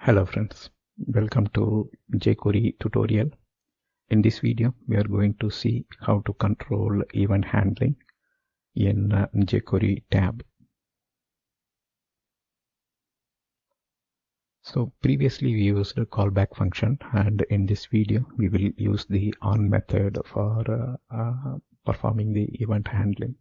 Hello friends, welcome to JQuery tutorial. In this video, we are going to see how to control event handling in JQuery tab. So previously we used a callback function, and in this video we will use the on method for performing the event handling.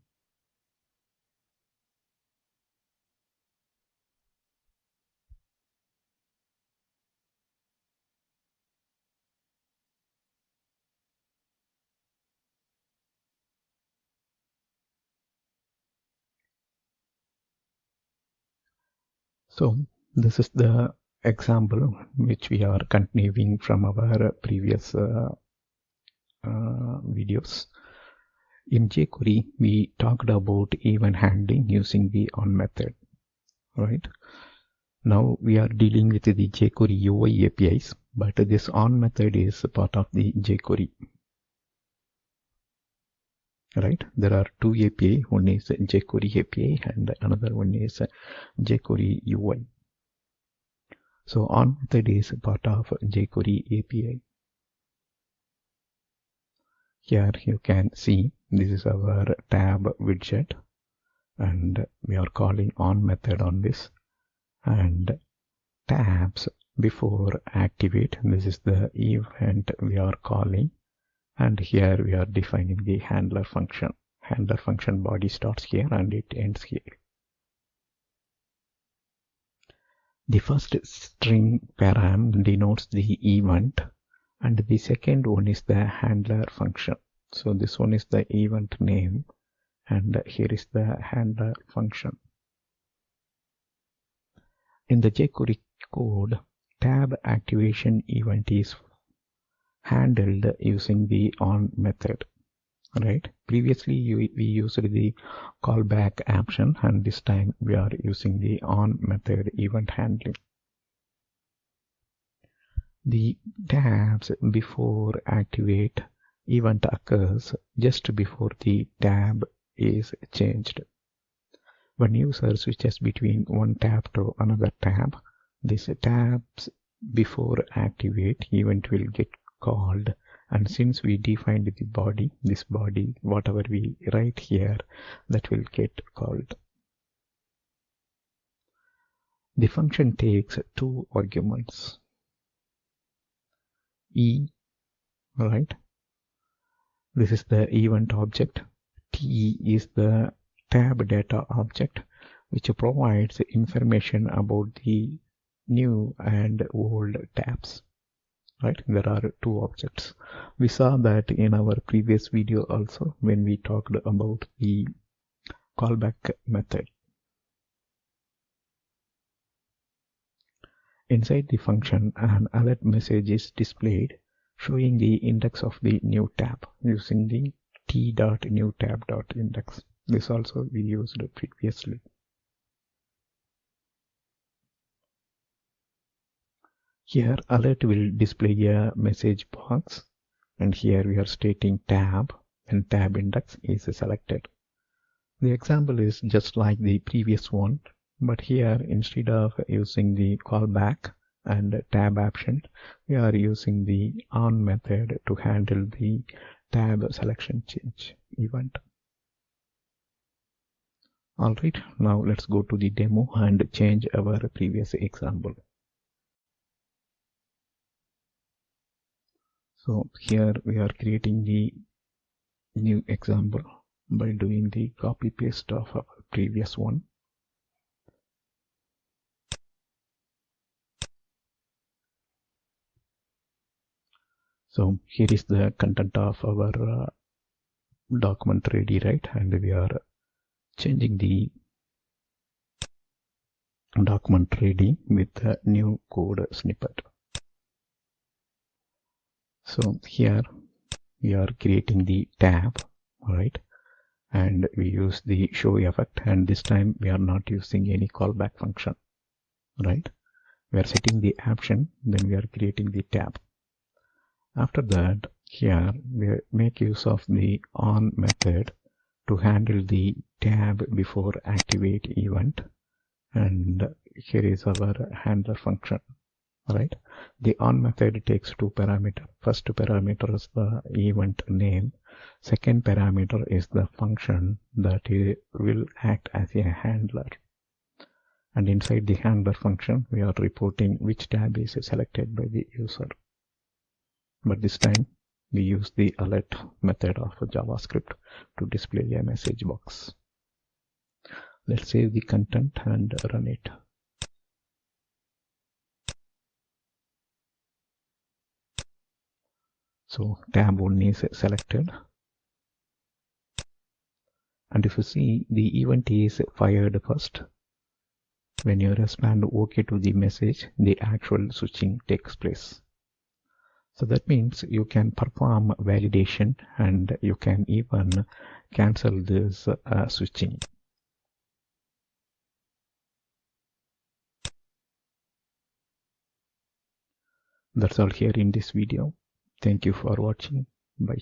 So this is the example which we are continuing from our previous videos. In jQuery, we talked about event handling using the on method, right? Now we are dealing with the JQueryUI APIs, but this on method is part of the jQuery, right? There are two API. One is jQuery API and another one is JQueryUI. So on method is part of jQuery API. Here you can see this is our tab widget, and we are calling on method on this, and tabs before activate. This is the event we are calling, and here we are defining the handler function. Handler function body starts here and it ends here. The first string param denotes the event, and the second one is the handler function. So this one is the event name, and here is the handler function. In the jQuery code, tab activation event is handled using the on method, right? Previously we used the callback option, and this time we are using the on method event handling. The tabs before activate event occurs just before the tab is changed. When user switches between one tab to another tab, this tabs before activate event will get called, and since we defined the body, this body, whatever we write here, that will get called. The function takes two arguments, E, right? This is the event object. T is the tab data object, which provides information about the new and old tabs, right? There are two objects. We saw that in our previous video also when we talked about the callback method. Inside the function, an alert message is displayed showing the index of the new tab using the t.newtab.index. This also we used previously. Here alert will display a message box, and here we are stating tab and tab index is selected. The example is just like the previous one, but here instead of using the callback and tab option, we are using the on method to handle the tab selection change event. Alright, now let's go to the demo and change our previous example. So here we are creating the new example by doing the copy paste of our previous one. So here is the content of our document ready, right? And we are changing the document ready with a new code snippet. So here we are creating the tab, right? And we use the show effect, and this time we are not using any callback function, right? We are setting the option, then we are creating the tab. After that, here we make use of the on method to handle the tab before activate event, and here is our handler function, right? The on method takes two parameters. First parameter is the event name. Second parameter is the function that will act as a handler. And inside the handler function, we are reporting which tab is selected by the user. But this time, we use the alert method of JavaScript to display a message box. Let's save the content and run it. So tab 1 is selected. And if you see, the event is fired first. When you respond OK to the message, the actual switching takes place. So that means you can perform validation and you can even cancel this switching. That's all here in this video. Thank you for watching. Bye.